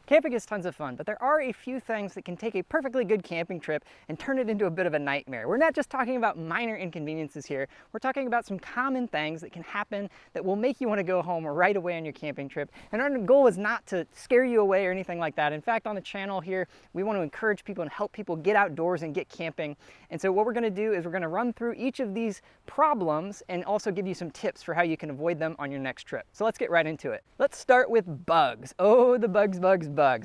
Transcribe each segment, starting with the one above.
Camping is tons of fun, but there are a few things that can take a perfectly good camping trip and turn it into a bit of a nightmare. We're not just talking about minor inconveniences here, we're talking about some common things that can happen that will make you want to go home right away on your camping trip. And our goal is not to scare you away or anything like that. In fact, on the channel here, we want to encourage people and help people get outdoors and get camping. And so what we're going to do is we're going to run through each of these problems and also give you some tips for how you can avoid them on your next trip. So let's get right into it. Let's start with bugs. Oh, the bugs.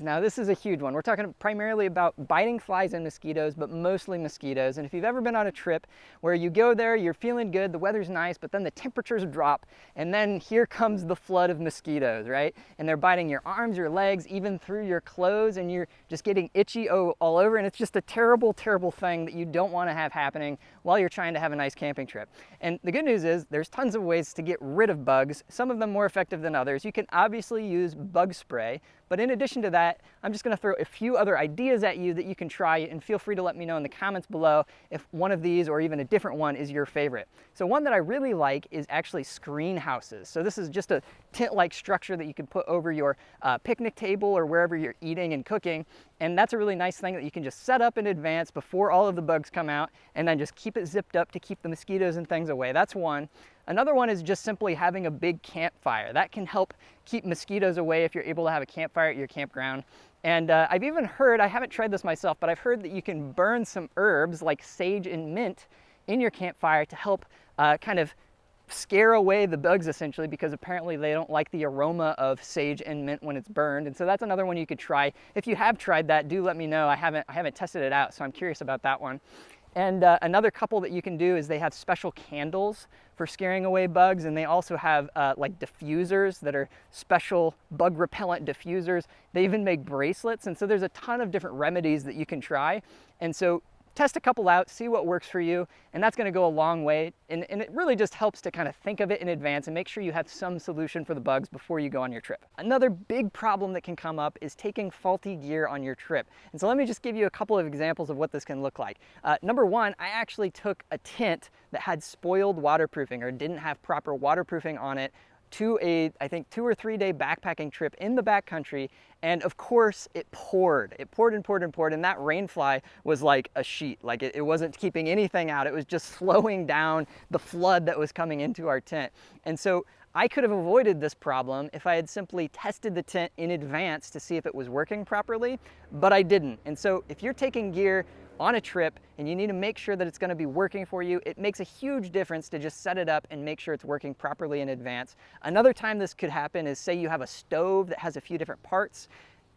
Now this is a huge one. We're talking primarily about biting flies and mosquitoes, but mostly mosquitoes. And if you've ever been on a trip where you go there, you're feeling good, the weather's nice, but then the temperatures drop, and then here comes the flood of mosquitoes, right? And they're biting your arms, your legs, even through your clothes, and you're just getting itchy all over, and it's just a terrible, terrible thing that you don't want to have happening while you're trying to have a nice camping trip. And the good news is there's tons of ways to get rid of bugs, some of them more effective than others. You can obviously use bug spray, but in addition to that, I'm just going to throw a few other ideas at you that you can try, and feel free to let me know in the comments below if one of these or even a different one is your favorite. So one that I really like is actually screen houses. So this is just a tent-like structure that you can put over your picnic table or wherever you're eating and cooking. And that's a really nice thing that you can just set up in advance before all of the bugs come out, and then just keep it zipped up to keep the mosquitoes and things away. That's one. Another one is just simply having a big campfire. That can help keep mosquitoes away if you're able to have a campfire at your campground. And I've even heard, I haven't tried this myself, but I've heard that you can burn some herbs like sage and mint in your campfire to help kind of scare away the bugs, essentially, because apparently they don't like the aroma of sage and mint when it's burned. And so that's another one you could try. If you have tried that, do let me know. I haven't tested it out, so I'm curious about that one. And another couple that you can do is they have special candles for scaring away bugs, and they also have like diffusers that are special bug repellent diffusers. They even make bracelets, and so there's a ton of different remedies that you can try. And so test a couple out, see what works for you, and that's going to go a long way. And it really just helps to kind of think of it in advance and make sure you have some solution for the bugs before you go on your trip. Another big problem that can come up is taking faulty gear on your trip. And so let me just give you a couple of examples of what this can look like. Number one, I actually took a tent that had spoiled waterproofing or didn't have proper waterproofing on it to a, I think, 2 or 3 day backpacking trip in the backcountry, and of course it poured. It poured and poured and poured, and that rainfly was like a sheet. Like it wasn't keeping anything out. It was just slowing down the flood that was coming into our tent. And so I could have avoided this problem if I had simply tested the tent in advance to see if it was working properly, but I didn't. And so if you're taking gear on a trip and you need to make sure that it's going to be working for you, it makes a huge difference to just set it up and make sure it's working properly in advance. Another time this could happen is, say you have a stove that has a few different parts.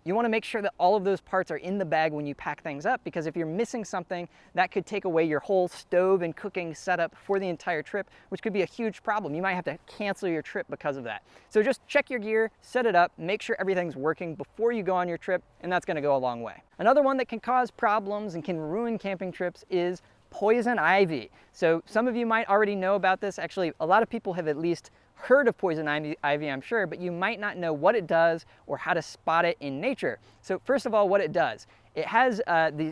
You want to make sure that all of those parts are in the bag when you pack things up, because if you're missing something, that could take away your whole stove and cooking setup for the entire trip, which could be a huge problem. You might have to cancel your trip because of that. So just check your gear, set it up, make sure everything's working before you go on your trip, and that's going to go a long way. Another one that can cause problems and can ruin camping trips is poison ivy. So some of you might already know about this. Actually, a lot of people have at least heard of poison ivy, I'm sure, but you might not know what it does or how to spot it in nature. So first of all, what it does, it has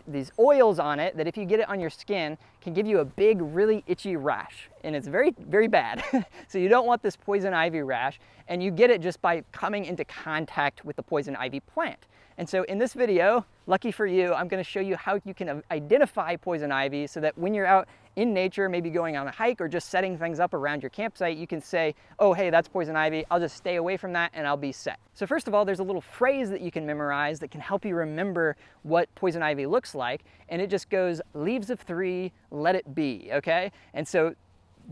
these oils on it that if you get it on your skin can give you a big, really itchy rash, and it's very, very bad. So you don't want this poison ivy rash, and you get it just by coming into contact with the poison ivy plant. And so in this video, lucky for you, I'm going to show you how you can identify poison ivy so that when you're out in nature, maybe going on a hike or just setting things up around your campsite, you can say, oh, hey, that's poison ivy. I'll just stay away from that and I'll be set. So first of all, there's a little phrase that you can memorize that can help you remember what poison ivy looks like. And it just goes, leaves of 3, let it be, okay? And so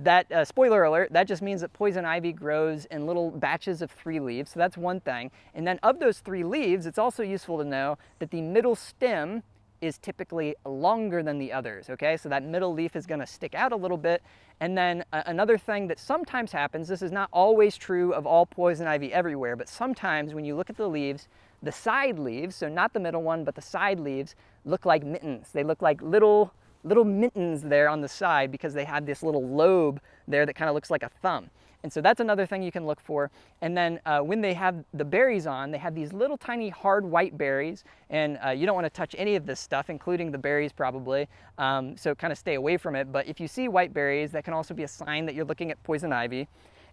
that, spoiler alert, that just means that poison ivy grows in little batches of 3 leaves. So that's one thing. And then of those 3 leaves, it's also useful to know that the middle stem is typically longer than the others, okay? So that middle leaf is gonna stick out a little bit. And then another thing that sometimes happens, this is not always true of all poison ivy everywhere, but sometimes when you look at the leaves, the side leaves, so not the middle one, but the side leaves, look like mittens. They look like little mittens there on the side because they have this little lobe there that kind of looks like a thumb. And so that's another thing you can look for. And then when they have the berries on, they have these little tiny hard white berries, and you don't want to touch any of this stuff, including the berries probably, so kind of stay away from it. But if you see white berries, that can also be a sign that you're looking at poison ivy.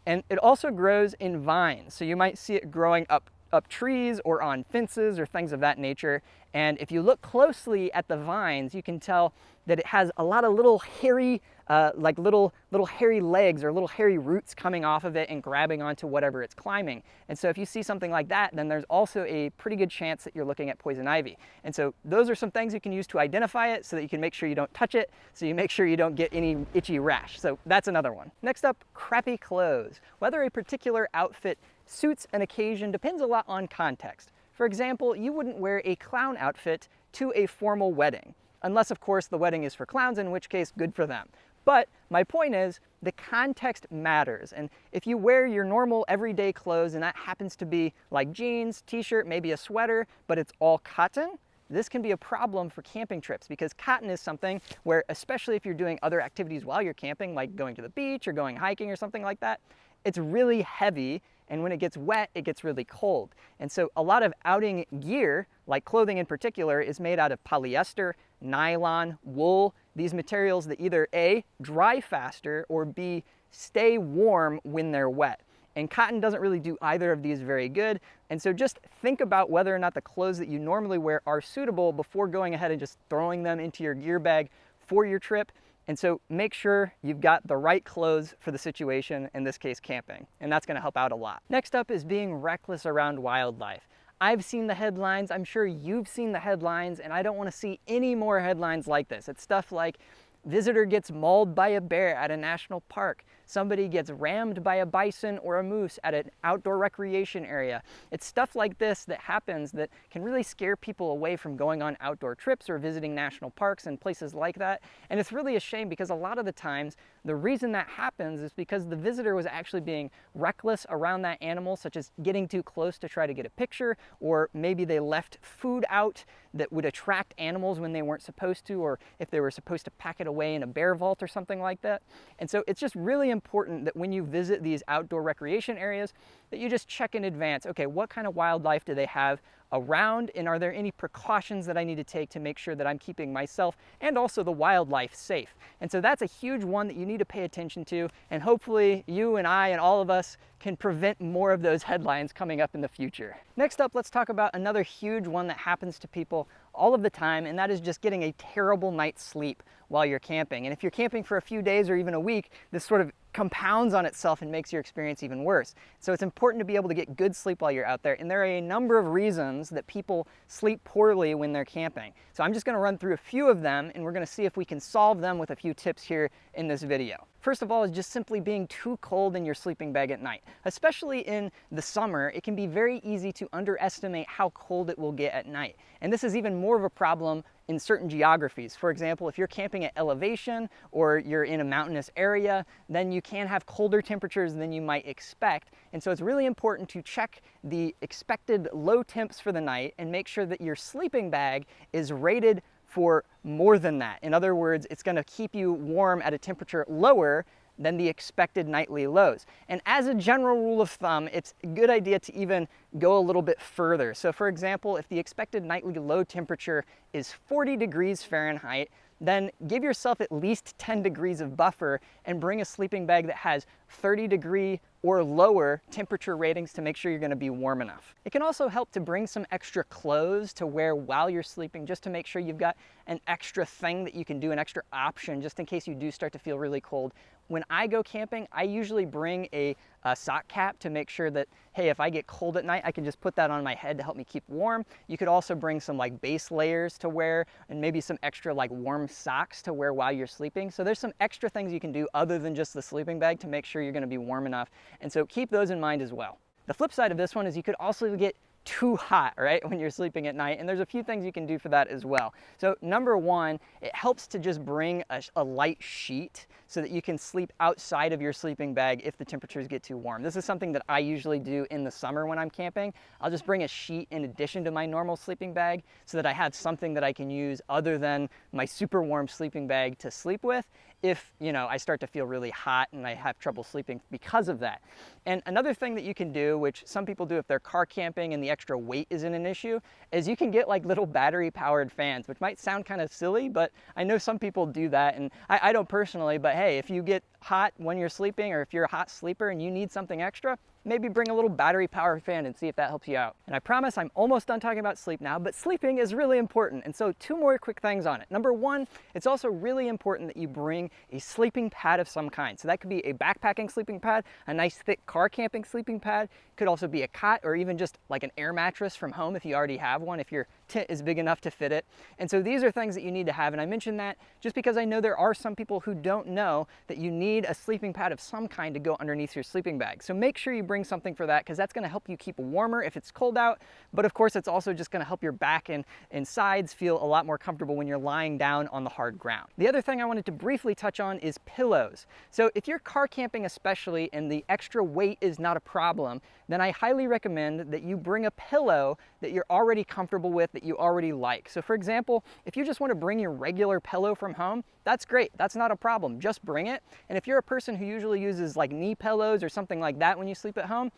And it also grows in vines, so you might see it growing up up trees or on fences or things of that nature. And if you look closely at the vines, you can tell that it has a lot of little hairy, like little hairy legs or little hairy roots coming off of it and grabbing onto whatever it's climbing. And so if you see something like that, then there's also a pretty good chance that you're looking at poison ivy. And so those are some things you can use to identify it so that you can make sure you don't touch it, so you make sure you don't get any itchy rash. So that's another one. Next up, crappy clothes. Whether a particular outfit suits an occasion depends a lot on context. For example, you wouldn't wear a clown outfit to a formal wedding. Unless, of course, the wedding is for clowns, in which case, good for them. But my point is, the context matters. And if you wear your normal everyday clothes and that happens to be like jeans, t-shirt, maybe a sweater, but it's all cotton, this can be a problem for camping trips because cotton is something where, especially if you're doing other activities while you're camping, like going to the beach or going hiking or something like that, it's really heavy. And when it gets wet, it gets really cold. And so a lot of outing gear, like clothing in particular, is made out of polyester, nylon, wool, these materials that either A, dry faster, or B, stay warm when they're wet. And cotton doesn't really do either of these very good. And so just think about whether or not the clothes that you normally wear are suitable before going ahead and just throwing them into your gear bag for your trip. And so make sure you've got the right clothes for the situation, in this case camping, and that's gonna help out a lot. Next up is being reckless around wildlife. I've seen the headlines, I'm sure you've seen the headlines, and I don't wanna see any more headlines like this. It's stuff like, visitor gets mauled by a bear at a national park. Somebody gets rammed by a bison or a moose at an outdoor recreation area. It's stuff like this that happens that can really scare people away from going on outdoor trips or visiting national parks and places like that. And it's really a shame because a lot of the times the reason that happens is because the visitor was actually being reckless around that animal, such as getting too close to try to get a picture, or maybe they left food out that would attract animals when they weren't supposed to, or if they were supposed to pack it away in a bear vault or something like that. And so it's just really important that when you visit these outdoor recreation areas that you just check in advance, okay, what kind of wildlife do they have around, and are there any precautions that I need to take to make sure that I'm keeping myself and also the wildlife safe? And so that's a huge one that you need to pay attention to, and hopefully you and I and all of us can prevent more of those headlines coming up in the future. Next up, let's talk about another huge one that happens to people all of the time, and that is just getting a terrible night's sleep while you're camping. And if you're camping for a few days or even a week, this sort of compounds on itself and makes your experience even worse. So it's important to be able to get good sleep while you're out there, and there are a number of reasons that people sleep poorly when they're camping. So I'm just going to run through a few of them, and we're going to see if we can solve them with a few tips here in this video. First of all is just simply being too cold in your sleeping bag at night. Especially in the summer, it can be very easy to underestimate how cold it will get at night. And this is even more of a problem in certain geographies. For example, if you're camping at elevation or you're in a mountainous area, then you can have colder temperatures than you might expect. And so it's really important to check the expected low temps for the night and make sure that your sleeping bag is rated for more than that. In other words, it's going to keep you warm at a temperature lower than the expected nightly lows. And as a general rule of thumb, it's a good idea to even go a little bit further. So for example, if the expected nightly low temperature is 40 degrees Fahrenheit, then give yourself at least 10 degrees of buffer and bring a sleeping bag that has 30-degree or lower temperature ratings to make sure you're going to be warm enough. It can also help to bring some extra clothes to wear while you're sleeping, just to make sure you've got an extra thing that you can do, an extra option, just in case you do start to feel really cold. When I go camping, I usually bring a sock cap to make sure that, hey, if I get cold at night, I can just put that on my head to help me keep warm. You could also bring some like base layers to wear, and maybe some extra like warm socks to wear while you're sleeping. So there's some extra things you can do other than just the sleeping bag to make sure you're going to be warm enough. And so keep those in mind as well. The flip side of this one is you could also get too hot, right, when you're sleeping at night, and there's a few things you can do for that as well. So number one, it helps to just bring a light sheet so that you can sleep outside of your sleeping bag if the temperatures get too warm. This is something that I usually do in the summer when I'm camping. I'll just bring a sheet in addition to my normal sleeping bag so that I have something that I can use other than my super warm sleeping bag to sleep with if, you know, I start to feel really hot and I have trouble sleeping because of that. And another thing that you can do, which some people do if they're car camping and the extra weight isn't an issue, is you can get like little battery powered fans, which might sound kind of silly, but I know some people do that, and I don't personally, but hey, if you get hot when you're sleeping, or if you're a hot sleeper and you need something extra, maybe bring a little battery power fan and see if that helps you out. And I promise I'm almost done talking about sleep now, but sleeping is really important. And so 2 more quick things on it. Number 1, it's also really important that you bring a sleeping pad of some kind. So that could be a backpacking sleeping pad, a nice thick car camping sleeping pad. Could also be a cot or even just like an air mattress from home if you already have one, if your tent is big enough to fit it. And so these are things that you need to have. And I mention that just because I know there are some people who don't know that you need a sleeping pad of some kind to go underneath your sleeping bag. So make sure you bring something for that, because that's going to help you keep warmer if it's cold out. But of course, it's also just going to help your back and sides feel a lot more comfortable when you're lying down on the hard ground. The other thing I wanted to briefly touch on is pillows. So if you're car camping especially and the extra weight is not a problem, then I highly recommend that you bring a pillow that you're already comfortable with, that you already like. So for example, if you just want to bring your regular pillow from home, that's great. That's not a problem. Just bring it. And if you're a person who usually uses like knee pillows or something like that when you sleep at home,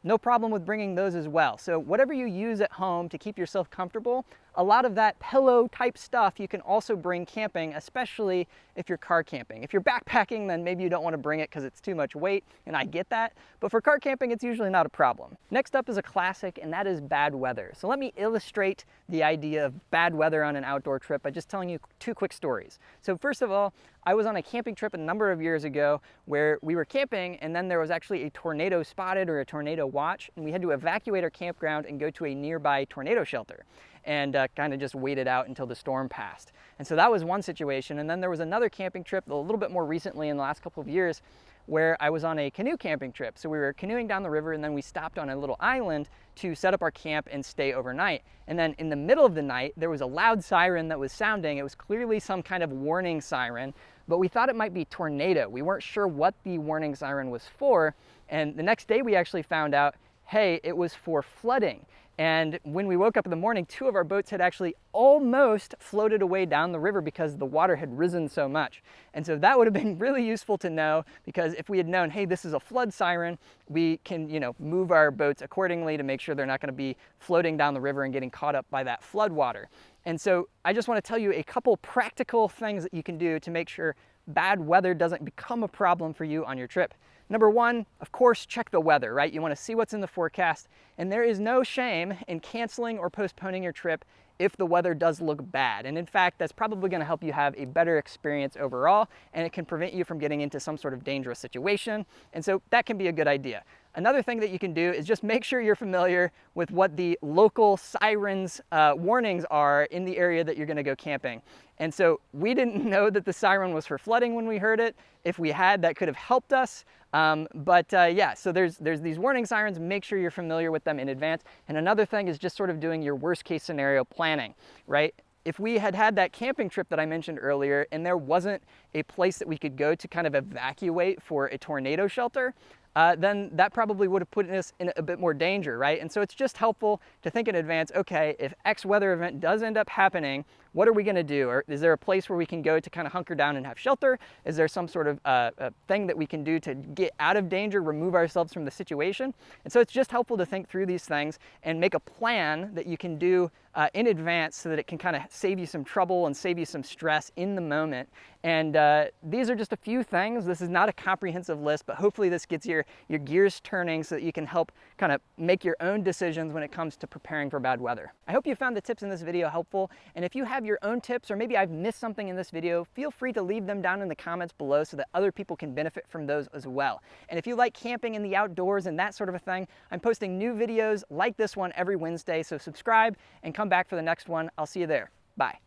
no problem with bringing those as well. So whatever you use at home to keep yourself comfortable, a lot of that pillow type stuff you can also bring camping, especially if you're car camping. If you're backpacking, then maybe you don't want to bring it because it's too much weight, and I get that. But for car camping, it's usually not a problem. Next up is a classic, and that is bad weather. So let me illustrate the idea of bad weather on an outdoor trip by just telling you 2 quick stories. So first of all, I was on a camping trip a number of years ago where we were camping, and then there was actually a tornado spotted or a tornado watch, and we had to evacuate our campground and go to a nearby tornado shelter and kind of just wait it out until the storm passed. And so that was one situation. And then there was another camping trip a little bit more recently in the last couple of years where I was on a canoe camping trip. So we were canoeing down the river, and then we stopped on a little island to set up our camp and stay overnight. And then in the middle of the night, there was a loud siren that was sounding. It was clearly some kind of warning siren, but we thought it might be tornado. We weren't sure what the warning siren was for. And the next day we actually found out, hey, it was for flooding. And when we woke up in the morning, 2 of our boats had actually almost floated away down the river because the water had risen so much. And so that would have been really useful to know, because if we had known, hey, this is a flood siren, we can, move our boats accordingly to make sure they're not going to be floating down the river and getting caught up by that flood water. And so I just want to tell you a couple practical things that you can do to make sure bad weather doesn't become a problem for you on your trip. Number 1, of course, check the weather, right? You want to see what's in the forecast, and there is no shame in canceling or postponing your trip if the weather does look bad. And in fact, that's probably going to help you have a better experience overall, and it can prevent you from getting into some sort of dangerous situation. And so that can be a good idea. Another thing that you can do is just make sure you're familiar with what the local sirens warnings are in the area that you're going to go camping. And so we didn't know that the siren was for flooding when we heard it. If we had, that could have helped us. Yeah, so there's these warning sirens. Make sure you're familiar with them in advance. And another thing is just sort of doing your worst case scenario planning, right? If we had had that camping trip that I mentioned earlier and there wasn't a place that we could go to kind of evacuate for a tornado shelter, then that probably would have put us in a bit more danger, right? And so it's just helpful to think in advance, okay, if X weather event does end up happening, what are we going to do? Or is there a place where we can go to kind of hunker down and have shelter? Is there some sort of a thing that we can do to get out of danger, remove ourselves from the situation? And so it's just helpful to think through these things and make a plan that you can do in advance so that it can kind of save you some trouble and save you some stress in the moment. And these are just a few things. This is not a comprehensive list, but hopefully this gets your gears turning so that you can help kind of make your own decisions when it comes to preparing for bad weather. I hope you found the tips in this video helpful. And if you have your own tips, or maybe I've missed something in this video, feel free to leave them down in the comments below so that other people can benefit from those as well. And if you like camping in the outdoors and that sort of a thing, I'm posting new videos like this one every Wednesday, so subscribe and come back for the next one. I'll see you there. Bye.